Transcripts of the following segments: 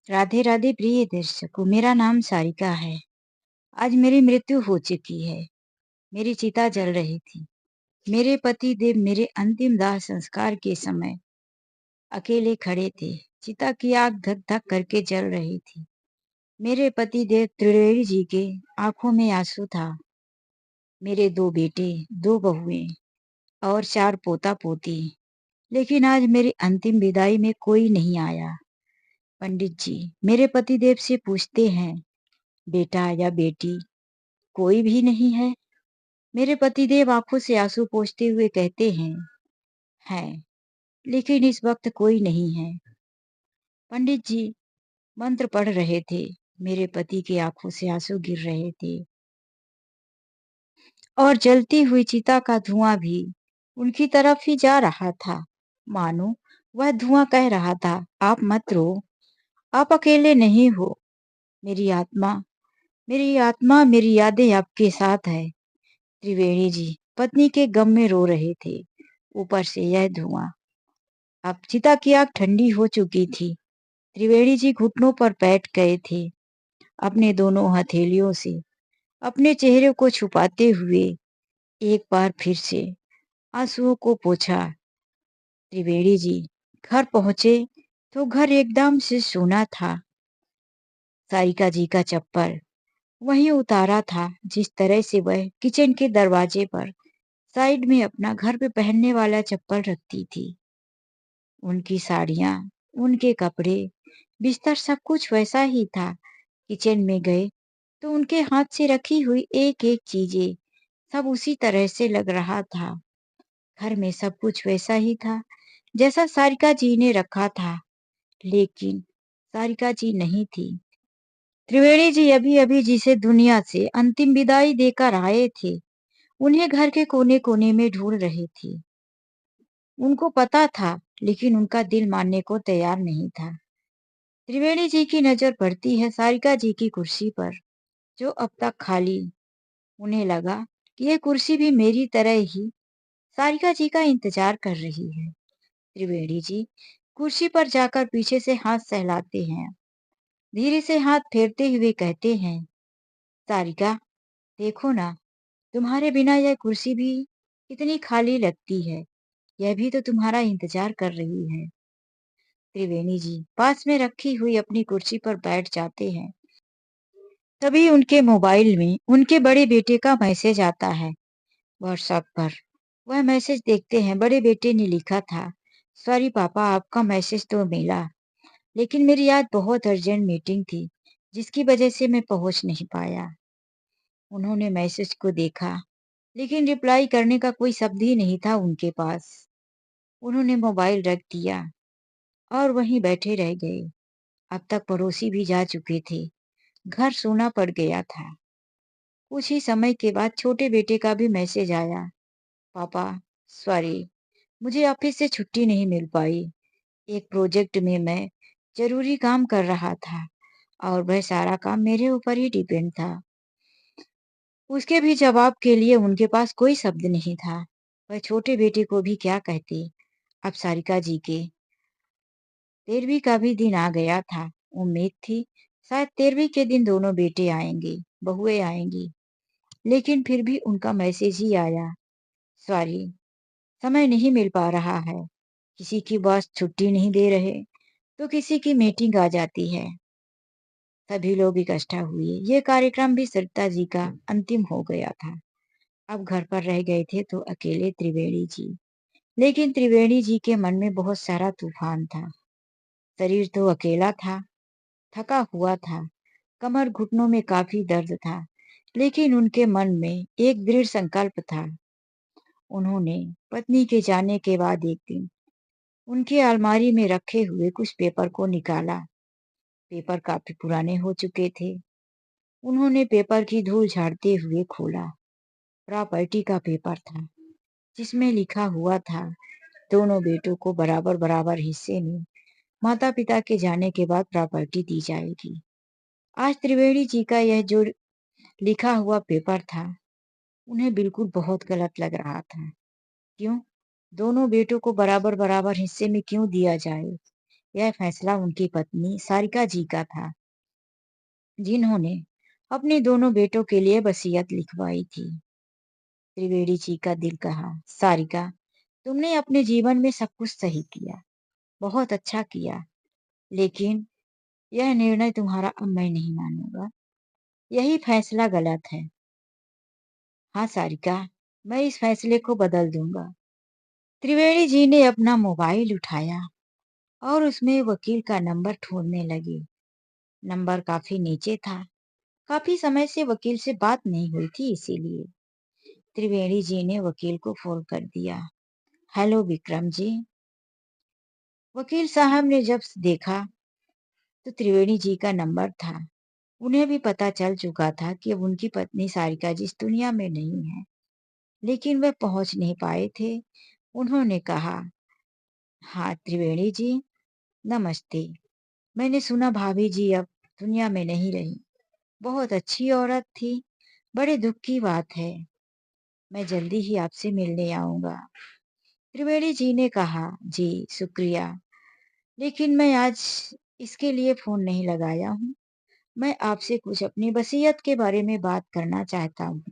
राधे राधे प्रिय दर्शकों, मेरा नाम सारिका है। आज मेरी मृत्यु हो चुकी है। मेरी चिता जल रही थी। मेरे पति देव मेरे अंतिम दाह संस्कार के समय अकेले खड़े थे। चिता की आग धक धक करके जल रही थी। मेरे पति देव त्रिवेणी जी के आंखों में आंसू था। मेरे 2 बेटे, 2 बहुएं और 4 पोता पोती। लेकिन आज मेरी अंतिम विदाई में कोई नहीं आया। पंडित जी मेरे पति देव से पूछते हैं, बेटा या बेटी कोई भी नहीं है? मेरे पतिदेव आंखों से आंसू पोंछते हुए कहते हैं, लेकिन इस वक्त कोई नहीं है। पंडित जी मंत्र पढ़ रहे थे। मेरे पति की आंखों से आंसू गिर रहे थे और जलती हुई चिता का धुआं भी उनकी तरफ ही जा रहा था। मानो वह धुआं कह रहा था, आप मत रो, आप अकेले नहीं हो। मेरी आत्मा मेरी यादें आपके साथ है। त्रिवेणी जी पत्नी के गम में रो रहे थे। ऊपर से यह धुआं। अब चिता की आग ठंडी हो चुकी थी। त्रिवेणी जी घुटनों पर बैठ गए थे। अपने दोनों हथेलियों से अपने चेहरे को छुपाते हुए एक बार फिर से आंसुओं को पोंछा। त्रिवेणी जी घर पहुंचे तो घर एकदम से सूना था। सारिका जी का चप्पल वहीं उतारा था जिस तरह से वह किचन के दरवाजे पर साइड में अपना घर पे पहनने वाला चप्पल रखती थी। उनकी साड़ियां, उनके कपड़े, बिस्तर सब कुछ वैसा ही था। किचन में गए तो उनके हाथ से रखी हुई एक एक चीजें सब उसी तरह से लग रहा था। घर में सब कुछ वैसा ही था जैसा सारिका जी ने रखा था, लेकिन सारिका जी नहीं थी। त्रिवेणी जी अभी अभी जिसे दुनिया से अंतिम विदाई देकर आए थे, उन्हें घर के कोने कोने में ढूंढ रहे थे। उनको पता था, लेकिन उनका दिल मानने को तैयार नहीं था। त्रिवेणी जी की नजर पड़ती है सारिका जी की कुर्सी पर, जो अब तक खाली। उन्हें लगा कि यह कुर्सी भी मेरी तरह ही सारिका जी का इंतजार कर रही है। त्रिवेणी जी कुर्सी पर जाकर पीछे से हाथ सहलाते हैं। धीरे से हाथ फेरते हुए कहते हैं, सारिका देखो ना, तुम्हारे बिना यह कुर्सी भी कितनी खाली लगती है। यह भी तो तुम्हारा इंतजार कर रही है। त्रिवेणी जी पास में रखी हुई अपनी कुर्सी पर बैठ जाते हैं। तभी उनके मोबाइल में उनके बड़े बेटे का मैसेज आता है व्हाट्सएप पर। वह मैसेज देखते हैं। बड़े बेटे ने लिखा था, सॉरी पापा, आपका मैसेज तो मिला, लेकिन मेरी आज बहुत अर्जेंट मीटिंग थी जिसकी वजह से मैं पहुंच नहीं पाया। उन्होंने मैसेज को देखा, लेकिन रिप्लाई करने का कोई शब्द ही नहीं था उनके पास। उन्होंने मोबाइल रख दिया और वहीं बैठे रह गए। अब तक पड़ोसी भी जा चुके थे। घर सूना पड़ गया था। कुछ ही समय के बाद छोटे बेटे का भी मैसेज आया, पापा सॉरी, मुझे ऑफिस से छुट्टी नहीं मिल पाई। एक प्रोजेक्ट में मैं जरूरी काम कर रहा था और वह सारा काम मेरे ऊपर ही डिपेंड था। उसके भी जवाब के लिए उनके पास कोई शब्द नहीं था। वह छोटे बेटे को भी क्या कहते। अब सारिका जी के 13वीं का भी दिन आ गया था। उम्मीद थी शायद 13वीं के दिन दोनों बेटे आएंगे, बहुएं आएंगी, लेकिन फिर भी उनका मैसेज ही आया, सॉरी, समय नहीं मिल पा रहा है। किसी की बॉस छुट्टी नहीं दे रहे तो किसी की मीटिंग आ जाती है। सभी लोग इकट्ठा हुए। ये कार्यक्रम भी सरिता जी का अंतिम हो गया था। अब घर पर रह गए थे तो अकेले त्रिवेणी जी। लेकिन त्रिवेणी जी के मन में बहुत सारा तूफान था। शरीर तो अकेला था, थका हुआ था, कमर घुटनों में काफी दर्द था, लेकिन उनके मन में एक दृढ़ संकल्प था। उन्होंने पत्नी के जाने के बाद एक दिन उनकी अलमारी में रखे हुए कुछ पेपर को निकाला। पेपर काफी पुराने हो चुके थे। उन्होंने पेपर की धूल झाड़ते हुए खोला। प्रॉपर्टी का पेपर था जिसमें लिखा हुआ था, दोनों बेटों को बराबर बराबर हिस्से में माता पिता के जाने के बाद प्रॉपर्टी दी जाएगी। आज त्रिवेणी जी का यह जो लिखा हुआ पेपर था, उन्हें बिल्कुल बहुत गलत लग रहा था। क्यों? दोनों बेटों को बराबर बराबर हिस्से में क्यों दिया जाए? यह फैसला उनकी पत्नी सारिका जी का था, जिन्होंने अपने दोनों बेटों के लिए वसीयत लिखवाई थी। त्रिवेणी जी का दिल कहा, सारिका, तुमने अपने जीवन में सब कुछ सही किया, बहुत अच्छा किया, लेकिन यह निर्णय तुम्हारा अब मैं नहीं मानूंगा। यही फैसला गलत है। हाँ सारिका, मैं इस फैसले को बदल दूंगा। त्रिवेणी जी ने अपना मोबाइल उठाया और उसमें वकील का नंबर ढूंढने लगी। नंबर काफी नीचे था। काफी समय से वकील से बात नहीं हुई थी, इसीलिए त्रिवेणी जी ने वकील को फोन कर दिया। हेलो विक्रम जी। वकील साहब ने जब देखा तो त्रिवेणी जी का नंबर था। उन्हें भी पता चल चुका था कि अब उनकी पत्नी सारिका जी इस दुनिया में नहीं है, लेकिन वे पहुंच नहीं पाए थे। उन्होंने कहा, हाँ त्रिवेणी जी, नमस्ते। मैंने सुना भाभी जी अब दुनिया में नहीं रही। बहुत अच्छी औरत थी। बड़े दुख की बात है। मैं जल्दी ही आपसे मिलने आऊंगा। त्रिवेणी जी ने कहा, जी शुक्रिया, लेकिन मैं आज इसके लिए फोन नहीं लगाया हूँ। मैं आपसे कुछ अपनी वसीयत के बारे में बात करना चाहता हूँ।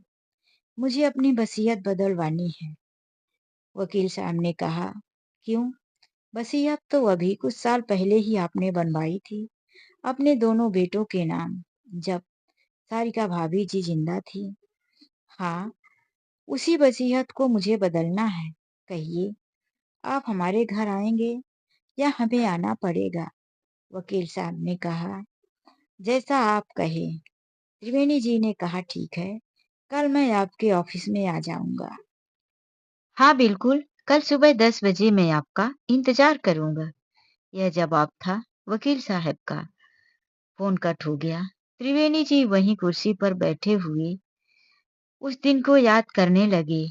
मुझे अपनी वसीयत बदलवानी है। वकील साहब ने कहा, क्यों? वसीयत तो अभी कुछ साल पहले ही आपने बनवाई थी, अपने दोनों बेटों के नाम, जब सारिका भाभी जी जिंदा थी। हाँ, उसी वसीयत को मुझे बदलना है। कहिए, आप हमारे घर आएंगे या हमें आना पड़ेगा? वकील साहब ने कहा, जैसा आप कहें। त्रिवेणी जी ने कहा, ठीक है, कल मैं आपके ऑफिस में आ जाऊंगा। हाँ बिल्कुल, कल सुबह 10 बजे मैं आपका इंतजार करूंगा। यह जवाब था वकील साहब का। फोन कट हो गया। त्रिवेणी जी वहीं कुर्सी पर बैठे हुए उस दिन को याद करने लगे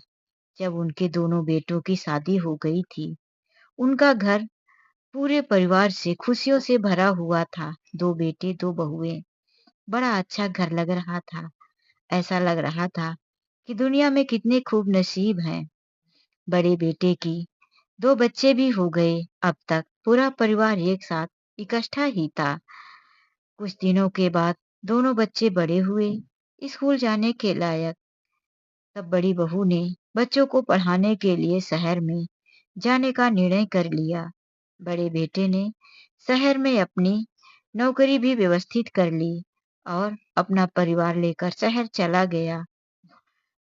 जब उनके दोनों बेटों की शादी हो गई थी। उनका घर पूरे परिवार से खुशियों से भरा हुआ था। 2 बेटे 2 बहुएं। बड़ा अच्छा घर लग रहा था। ऐसा लग रहा था कि दुनिया में कितने खूब नसीब हैं। बड़े बेटे की 2 बच्चे भी हो गए। अब तक पूरा परिवार एक साथ इकट्ठा ही था। कुछ दिनों के बाद दोनों बच्चे बड़े हुए, स्कूल जाने के लायक। तब बड़ी बहू ने बच्चों को पढ़ाने के लिए शहर में जाने का निर्णय कर लिया। बड़े बेटे ने शहर में अपनी नौकरी भी व्यवस्थित कर ली और अपना परिवार लेकर शहर चला गया।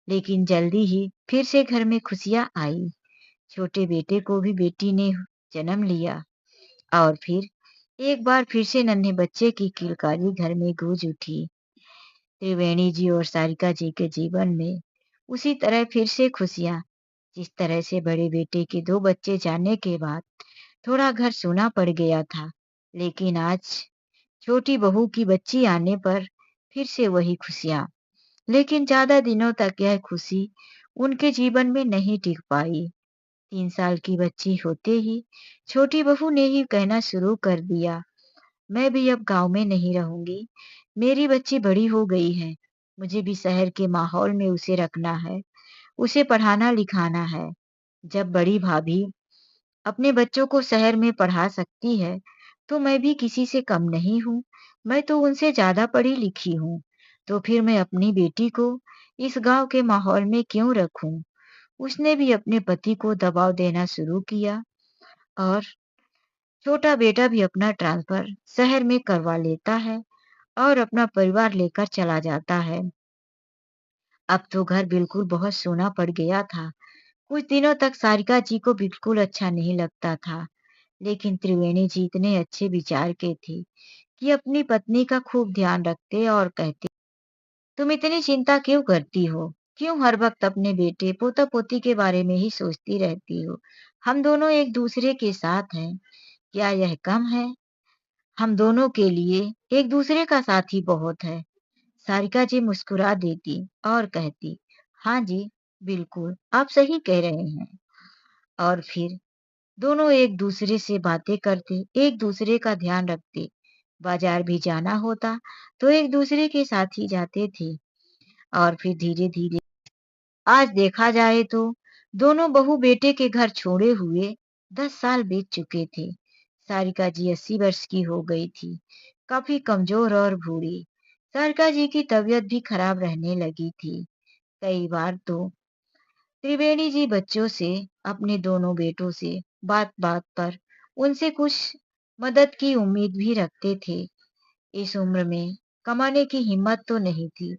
लेकिन जल्दी ही फिर से घर में खुशियां आई। छोटे बेटे को भी बेटी ने जन्म लिया और फिर एक बार फिर से नन्हे बच्चे की किलकारी घर में गूंज उठी। त्रिवेणी जी और सारिका जी के जीवन में उसी तरह फिर से खुशियां। जिस तरह से बड़े बेटे के 2 बच्चे जाने के बाद थोड़ा घर सूना पड़ गया था, लेकिन आज छोटी बहू की बच्ची आने पर फिर से वही खुशियां। लेकिन ज्यादा दिनों तक यह खुशी उनके जीवन में नहीं टिक पाई। 3 साल की बच्ची होते ही छोटी बहू ने ही कहना शुरू कर दिया, मैं भी अब गांव में नहीं रहूंगी। मेरी बच्ची बड़ी हो गई है। मुझे भी शहर के माहौल में उसे रखना है। उसे पढ़ाना लिखाना है। जब बड़ी भाभी अपने बच्चों को शहर में पढ़ा सकती है, तो मैं भी किसी से कम नहीं हूँ। मैं तो उनसे ज्यादा पढ़ी लिखी हूँ। तो फिर मैं अपनी बेटी को इस गांव के माहौल में क्यों रखूं? उसने भी अपने पति को दबाव देना शुरू किया और छोटा बेटा भी अपना ट्रांसफर शहर में करवा लेता है और अपना परिवार लेकर चला जाता है। अब तो घर बिल्कुल बहुत सोना पड़ गया था। कुछ दिनों तक सारिका जी को बिल्कुल अच्छा नहीं लगता था, लेकिन त्रिवेणी जी इतने अच्छे विचार के थे कि अपनी पत्नी का खूब ध्यान रखते और कहते, तुम इतनी चिंता क्यों करती हो? क्यों हर वक्त अपने बेटे पोता पोती के बारे में ही सोचती रहती हो? हम दोनों एक दूसरे के साथ हैं। क्या यह कम है? हम दोनों के लिए एक दूसरे का साथी बहुत है। सारिका जी मुस्कुरा देती और कहती, हाँ जी, बिल्कुल आप सही कह रहे हैं। और फिर दोनों एक दूसरे से बातें करते, एक दूसरे का ध्यान रखते। बाजार भी जाना होता तो एक दूसरे के साथ ही जाते थे। और फिर धीरे धीरे आज देखा जाए तो दोनों बहू बेटे के घर छोड़े हुए 10 साल बीत चुके थे। सारिका जी 80 वर्ष की हो गई थी, काफी कमजोर और बूढ़ी। सारिका जी की तबीयत भी खराब रहने लगी थी। कई बार तो त्रिवेणी जी बच्चों से, अपने दोनों बेटों से बात-बात पर उनसे कुछ मदद की उम्मीद भी रखते थे। इस उम्र में कमाने की हिम्मत तो नहीं थी,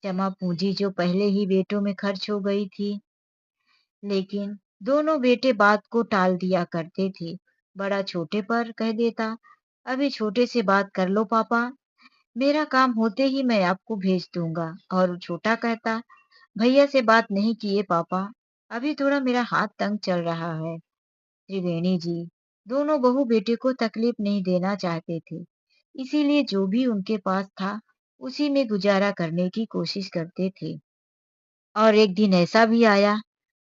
जमा पूंजी जो पहले ही बेटों में खर्च हो गई थी। लेकिन दोनों बेटे बात को टाल दिया करते थे। बड़ा छोटे पर कह देता, अभी छोटे से बात कर लो पापा, मेरा काम होते ही मैं आपको भेज दूंगा। और छोटा कहता, भैया से बात नहीं किए पापा, अभी थोड़ा मेरा हाथ तंग चल रहा है। त्रिवेणी जी दोनों बहू बेटे को तकलीफ नहीं देना चाहते थे, इसीलिए जो भी उनके पास था उसी में गुजारा करने की कोशिश करते थे। और एक दिन ऐसा भी आया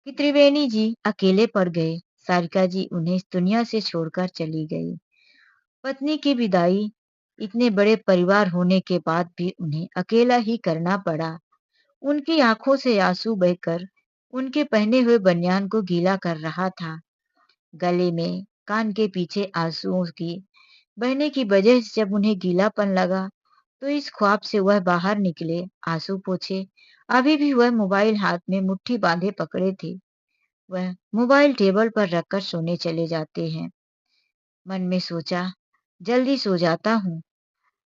कि त्रिवेणी जी अकेले पड़ गए। सारिका जी उन्हें इस दुनिया से छोड़कर चली गई। पत्नी की विदाई इतने बड़े परिवार होने के बाद भी उन्हें अकेला ही करना पड़ा। उनकी आंखों से आंसू बहकर उनके पहने हुए बनियान को गीला कर रहा था। गले में, कान के पीछे आंसुओं की बहने की वजह से जब उन्हें गीलापन लगा, तो इस ख्वाब से वह बाहर निकले, आंसू पोंछे। अभी भी वह मोबाइल हाथ में मुट्ठी बांधे पकड़े थे। वह मोबाइल टेबल पर रखकर सोने चले जाते हैं। मन में सोचा, जल्दी सो जाता हूँ,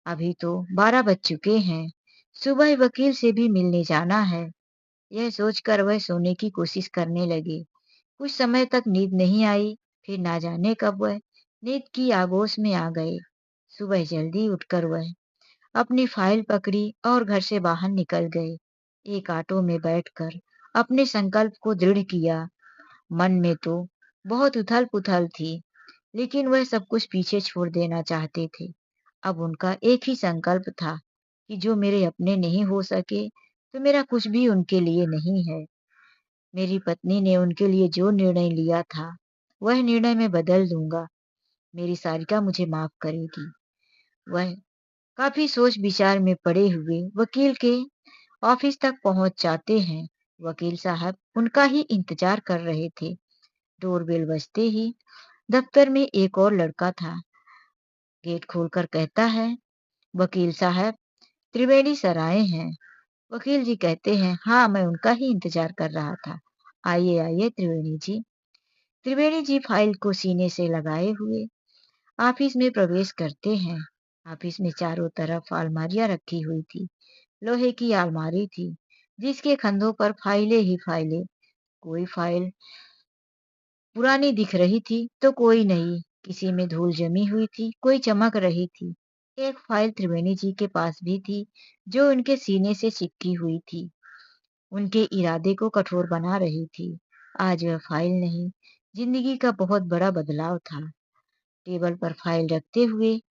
अभी तो 12 बज चुके हैं, सुबह वकील से भी मिलने जाना है। यह सोचकर वह सोने की कोशिश करने लगे। कुछ समय तक नींद नहीं आई, फिर ना जाने कब वह नींद की आगोश में आ गए। सुबह जल्दी उठकर वह अपनी फाइल पकड़ी और घर से बाहर निकल गए। एक ऑटो में बैठकर अपने संकल्प को दृढ़ किया। मन में तो बहुत उथल-पुथल थी, लेकिन वह सब कुछ पीछे छोड़ देना चाहते थे। अब उनका एक ही संकल्प था कि जो मेरे अपने नहीं हो सके, तो मेरा कुछ भी उनके लिए नहीं है। मेरी पत्नी ने उनके लिए जो निर्णय लिया था, वह निर्णय मैं बदल दूँगा। मेरी सारिका मुझे माफ़ करेगी। वह काफ़ी सोच-विचार में पड़े हुए वकील के ऑफिस तक पहुँच जाते हैं। वकील साहब उनका ही इंतज़ार कर रहे थे। डोरबेल बजते ही दफ्तर में एक और लड़का था। गेट खोलकर कहता है, वकील साहब, त्रिवेणी सर आए हैं। वकील जी कहते हैं, हाँ, मैं उनका ही इंतजार कर रहा था। आइए आइए त्रिवेणी जी। त्रिवेणी जी फाइल को सीने से लगाए हुए ऑफिस में प्रवेश करते हैं। ऑफिस में चारों तरफ अलमारियां रखी हुई थी। लोहे की अलमारी थी, जिसके खंधों पर फाइलें ही फाइलें। कोई फाइल पुरानी दिख रही थी तो कोई नई, किसी में धूल जमी हुई थी, कोई चमक रही थी। एक फाइल त्रिवेणी जी के पास भी थी, जो उनके सीने से चिपकी हुई थी, उनके इरादे को कठोर बना रही थी। आज वह फाइल नहीं, जिंदगी का बहुत बड़ा बदलाव था। टेबल पर फाइल रखते हुए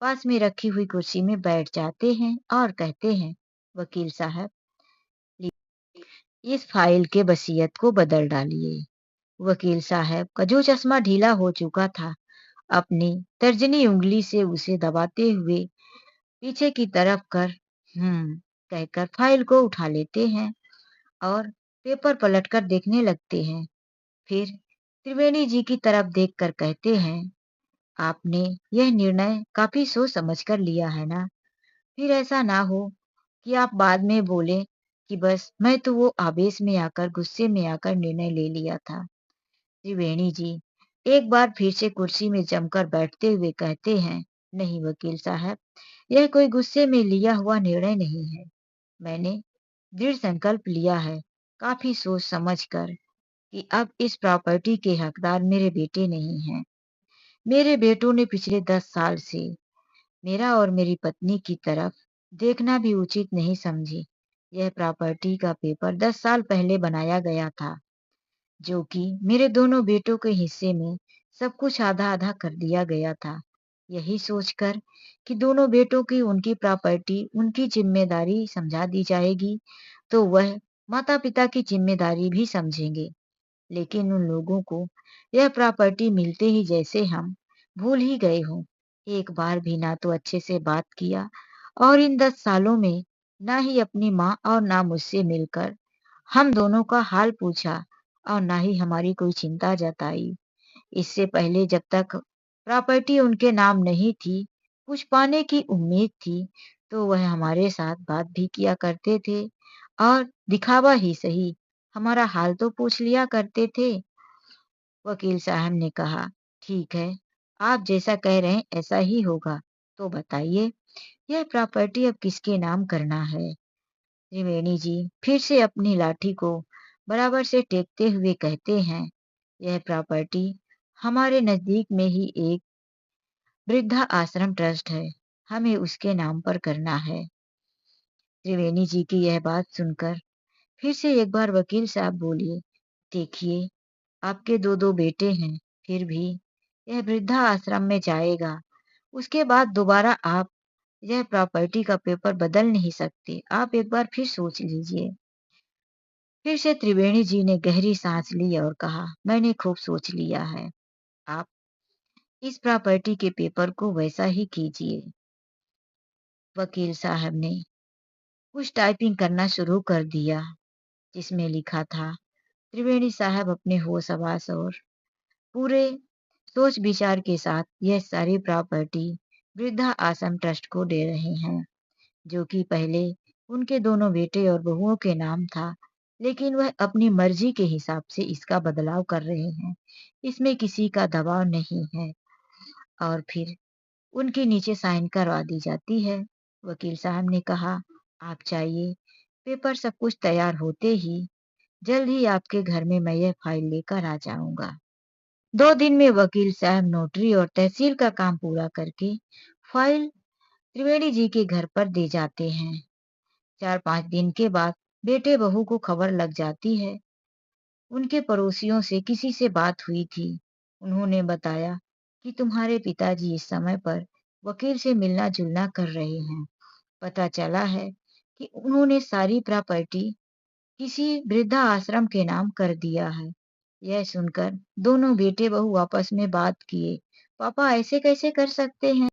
पास में रखी हुई कुर्सी में बैठ जाते हैं और कहते हैं, वकील साहब, इस फाइल के वसीयत को बदल डालिए। वकील साहब का जो चश्मा ढीला हो चुका था, अपनी तर्जनी उंगली से उसे दबाते हुए पीछे की तरफ कर कहकर फाइल को उठा लेते हैं और पेपर पलटकर देखने लगते हैं। फिर त्रिवेणी जी की तरफ देखकर कहते हैं, आपने यह निर्णय काफी सोच समझकर लिया है ना? फिर ऐसा ना हो कि आप बाद में बोले कि बस मैं तो वो आवेश में आकर, गुस्से में आकर निर्णय ले लिया था। त्रिवेणी जी एक बार फिर से कुर्सी में जमकर बैठते हुए कहते हैं, नहीं वकील साहब, यह कोई गुस्से में लिया हुआ निर्णय नहीं है। मैंने दृढ़ संकल्प लिया है, काफी सोच समझ कर, कि अब इस प्रॉपर्टी के हकदार मेरे बेटे नहीं हैं। मेरे बेटों ने पिछले 10 साल से मेरा और मेरी पत्नी की तरफ देखना भी उचित नहीं समझी। यह प्रॉपर्टी का पेपर 10 साल पहले बनाया गया था, जो कि मेरे दोनों बेटों के हिस्से में सब कुछ आधा-आधा कर दिया गया था। यही सोचकर कि दोनों बेटों की उनकी प्रॉपर्टी उनकी ज़िम्मेदारी समझा दी जाएगी, तो वह माता-पिता की ज़िम्मेदारी भी समझेंगे। लेकिन उन लोगों को यह प्रॉपर्टी मिलते ही जैसे हम भूल ही गए हों। एक बार भी ना तो अच्छे से बात किया और इन 10 सालों में ना ही अपनी माँ और ना मुझसे मिलकर हम दोनों का हाल पूछा और ना ही हमारी कोई चिंता जताई। इससे पहले जब तक प्रॉपर्टी उनके नाम नहीं थी, कुछ पाने की उम्मीद थी, तो वह हमारे साथ बात भी किया करते थे और दिखावा ही सही, हमारा हाल तो पूछ लिया करते थे। वकील साहब ने कहा, ठीक है, आप जैसा कह रहे हैं ऐसा ही होगा। तो बताइए, यह प्रॉपर्टी अब किसके नाम करना है? त्रिवेणी जी फिर से अपनी लाठी को बराबर से टेकते हुए कहते हैं, यह प्रॉपर्टी हमारे नजदीक में ही एक वृद्धा आश्रम ट्रस्ट है, हमें उसके नाम पर करना है। त्रिवेणी जी की यह बात सुनकर फिर से एक बार वकील साहब बोले, देखिए, आपके दो दो बेटे हैं, फिर भी यह वृद्धा आश्रम में जाएगा। उसके बाद दोबारा आप यह प्रॉपर्टी का पेपर बदल नहीं सकते। आप एक बार फिर सोच लीजिए। फिर से त्रिवेणी जी ने गहरी सांस ली और कहा, मैंने खूब सोच लिया है। आप इस प्रॉपर्टी के पेपर को वैसा ही कीजिए। वकील साहब ने कुछ टाइपिंग करना शुरू कर दिया, जिसमें लिखा था, त्रिवेणी साहब अपने होश हवास और पूरे सोच विचार के साथ यह सारी प्रॉपर्टी वृद्धा आश्रम ट्रस्ट को दे रहे हैं, जो कि पहले उनके दोनों बेटे और बहुओं के नाम था, लेकिन वह अपनी मर्जी के हिसाब से इसका बदलाव कर रहे हैं। इसमें किसी का दबाव नहीं है और फिर उनके नीचे साइन करवा दी जाती है। वकील साहब ने कहा, आप चाहिए, पेपर सब कुछ तैयार होते ही जल्द ही आपके घर में मैं यह फाइल लेकर आ जाऊंगा। 2 दिन में वकील साहब नोटरी और तहसील का काम पूरा करके फाइल त्रिवेणी जी के घर पर दे जाते हैं। 4-5 दिन के बाद बेटे बहू को खबर लग जाती है। उनके पड़ोसियों से किसी से बात हुई थी। उन्होंने बताया कि तुम्हारे पिताजी इस समय पर वकील से मिलना जुलना कर रहे हैं। पता चला है कि उन्होंने सारी प्रॉपर्टी किसी वृद्धा आश्रम के नाम कर दिया है। यह सुनकर दोनों बेटे बहू आपस में बात किए, पापा ऐसे कैसे कर सकते हैं?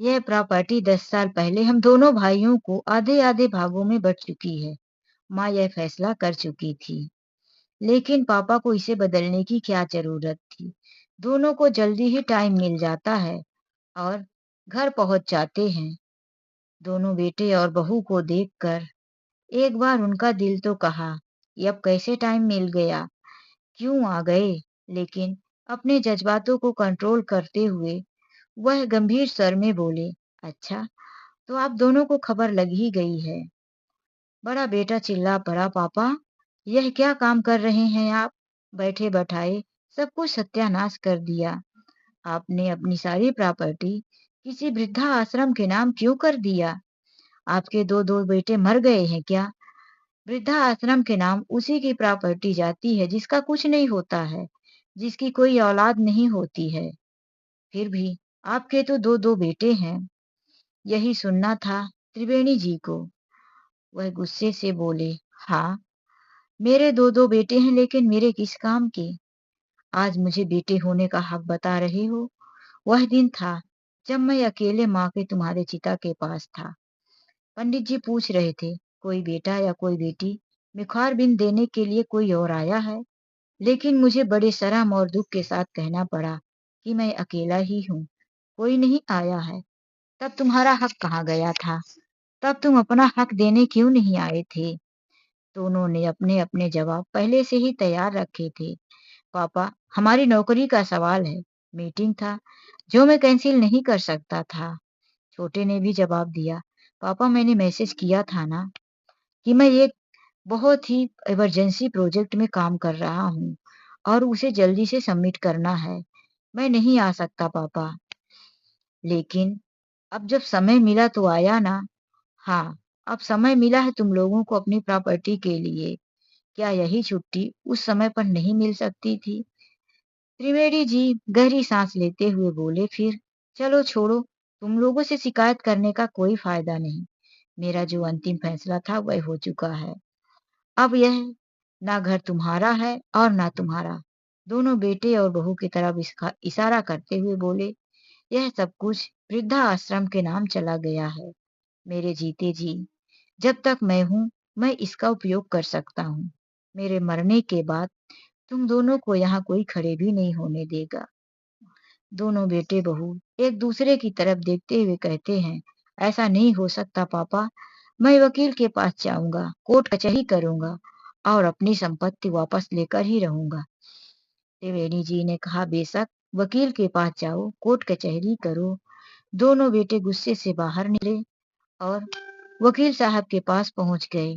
यह प्रॉपर्टी 10 साल पहले हम दोनों भाइयों को आधे आधे भागों में बट चुकी है। माँ यह फैसला कर चुकी थी, लेकिन पापा को इसे बदलने की क्या जरूरत थी? दोनों को जल्दी ही टाइम मिल जाता है और घर पहुंच जाते हैं। दोनों बेटे और बहू को देखकर एक बार उनका दिल तो कहा कि अब कैसे टाइम मिल गया, क्यों आ गए? लेकिन अपने जज्बातों को कंट्रोल करते हुए वह गंभीर स्वर में बोले, अच्छा, तो आप दोनों को खबर लग ही गई है। बड़ा बेटा चिल्ला पड़ा, पापा यह क्या काम कर रहे हैं आप? बैठे बैठाए सब कुछ सत्यानाश कर दिया। आपने अपनी सारी प्रॉपर्टी किसी वृद्धा आश्रम के नाम क्यों कर दिया? आपके दो दो बेटे मर गए हैं क्या? वृद्धा आश्रम के नाम उसी की प्रॉपर्टी जाती है जिसका कुछ नहीं होता है, जिसकी कोई औलाद नहीं होती है। फिर भी आपके तो दो दो बेटे हैं। यही सुनना था त्रिवेणी जी को। वह गुस्से से बोले, हाँ, मेरे दो दो बेटे हैं, लेकिन मेरे किस काम के? आज मुझे बेटे होने का हक बता रहे हो? वह दिन था जब मैं अकेले माँ के तुम्हारे चिता के पास था। पंडित जी पूछ रहे थे, कोई बेटा या कोई बेटी? मुखार बिन देने के लिए कोई और आया है? लेकिन मुझे बड़े शर्म और दुख के साथ कहना पड़ा कि मैं अकेला ही हूँ, कोई नहीं आया है। तब तुम्हारा हक कहाँ गया था? तब तुम अपना हक देने क्यों नहीं आए थे? दोनों ने अपने अपने जवाब पहले से ही तैयार रखे थे। पापा, हमारी नौकरी का सवाल है। मीटिंग था जो मैं कैंसिल नहीं कर सकता था। छोटे ने भी जवाब दिया, पापा मैंने मैसेज किया था ना कि मैं एक बहुत ही इमरजेंसी प्रोजेक्ट में काम कर रहा हूँ और उसे जल्दी से सबमिट करना है। मैं नहीं आ सकता पापा। लेकिन अब जब समय मिला तो आया ना। हाँ, अब समय मिला है तुम लोगों को अपनी प्रॉपर्टी के लिए। क्या यही छुट्टी उस समय पर नहीं मिल सकती थी? त्रिवेणी जी गहरी सांस लेते हुए बोले फिर, चलो छोड़ो, तुम लोगों से शिकायत करने का कोई फायदा नहीं। मेरा जो अंतिम फैसला था वह हो चुका है। अब यह ना घर तुम्हारा है और ना तुम्हारा। दोनों बेटे और बहू की तरफ इशारा करते हुए बोले, यह सब कुछ वृद्धा आश्रम के नाम चला गया है। मेरे जीते जी जब तक मैं हूँ, मैं इसका उपयोग कर सकता हूँ। मेरे मरने के बाद तुम दोनों को यहाँ कोई खड़े भी नहीं होने देगा। दोनों बेटे बहू एक दूसरे की तरफ देखते हुए कहते हैं, ऐसा नहीं हो सकता पापा, मैं वकील के पास जाऊंगा, कोर्ट कचहरी करूंगा और अपनी संपत्ति वापस लेकर ही रहूंगा। त्रिवेणी जी ने कहा, बेशक वकील के पास जाओ, कोर्ट कचहरी करो। दोनों बेटे गुस्से से बाहर निकले और वकील साहब के पास पहुंच गए।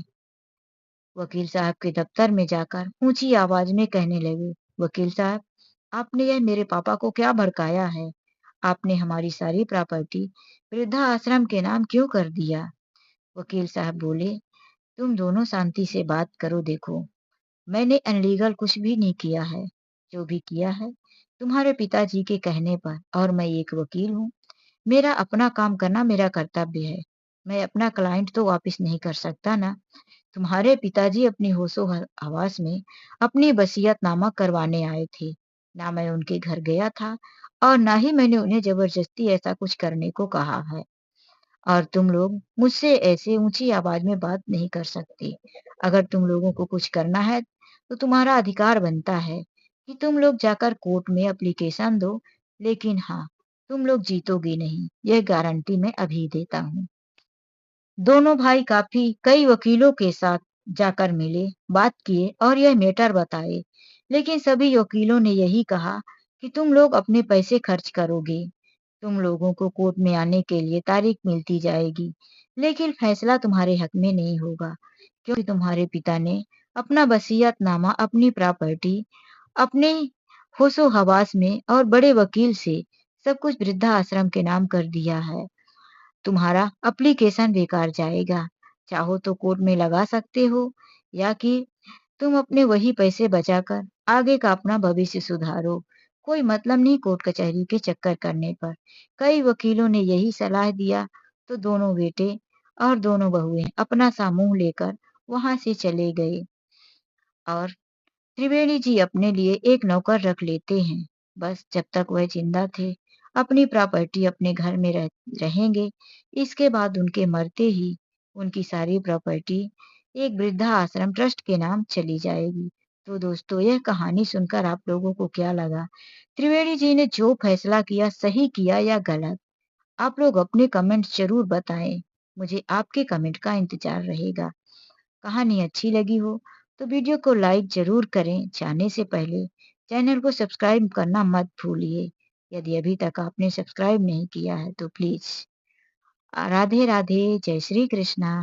वकील साहब के दफ्तर में जाकर ऊंची आवाज में कहने लगे, वकील साहब, आपने यह मेरे पापा को क्या भड़काया है? आपने हमारी सारी प्रॉपर्टी वृद्धा आश्रम के नाम क्यों कर दिया? वकील साहब बोले, तुम दोनों शांति से बात करो। देखो, मैंने अनलीगल कुछ भी नहीं किया है। जो भी किया है तुम्हारे पिताजी के कहने पर, और मैं एक वकील हूँ। मेरा अपना काम करना मेरा कर्तव्य है। मैं अपना क्लाइंट तो वापस नहीं कर सकता ना। तुम्हारे पिताजी अपनी होशो हवास में अपनी वसीयतनामा करवाने आए थे। ना मैं उनके घर गया था और ना ही मैंने उन्हें जबरदस्ती ऐसा कुछ करने को कहा है। और तुम लोग मुझसे ऐसे ऊंची आवाज में बात नहीं कर सकते। अगर तुम लोगों को कुछ करना है तो तुम्हारा अधिकार बनता है कि तुम लोग जाकर कोर्ट में एप्लीकेशन दो, लेकिन हाँ, तुम लोग जीतोगे नहीं, यह गारंटी मैं अभी देता हूँ। दोनों भाई काफी कई वकीलों के साथ जाकर मिले, बात किए और यह मैटर बताए, लेकिन सभी वकीलों ने यही कहा कि तुम लोग अपने पैसे खर्च करोगे, तुम लोगों को कोर्ट में आने के लिए तारीख मिलती जाएगी, लेकिन फैसला तुम्हारे हक में नहीं होगा, क्योंकि तुम्हारे पिता ने अपना वसीयतनामा, अपनी प्रॉपर्टी अपने होशो हवास में और बड़े वकील से सब कुछ वृद्धा आश्रम के नाम कर दिया है। तुम्हारा एप्लीकेशन बेकार जाएगा। चाहो तो कोर्ट में लगा सकते हो, या कि तुम अपने वही पैसे बचाकर आगे का अपना भविष्य सुधारो। कोई मतलब नहीं कोर्ट कचहरी के चक्कर करने पर। कई वकीलों ने यही सलाह दिया तो दोनों बेटे और दोनों बहुएं अपना सा मुंह लेकर वहां से चले गए और त्रिवेणी जी अपने लिए एक नौकर रख लेते हैं। बस जब तक वह जिंदा थे अपनी प्रॉपर्टी अपने घर में रहेंगे। इसके बाद उनके मरते ही उनकी सारी प्रॉपर्टी एक वृद्धा आश्रम ट्रस्ट के नाम चली जाएगी। तो दोस्तों, यह कहानी सुनकर आप लोगों को क्या लगा? त्रिवेणी जी ने जो फैसला किया सही किया या गलत? आप लोग अपने कमेंट्स जरूर बताएं। मुझे आपके कमेंट का इंतजार रहेगा। कहानी अच्छी लगी हो तो वीडियो को लाइक जरूर करें। जाने से पहले चैनल को सब्सक्राइब करना मत भूलिए। यदि अभी तक आपने सब्सक्राइब नहीं किया है तो प्लीज। राधे राधे, जय श्री कृष्णा।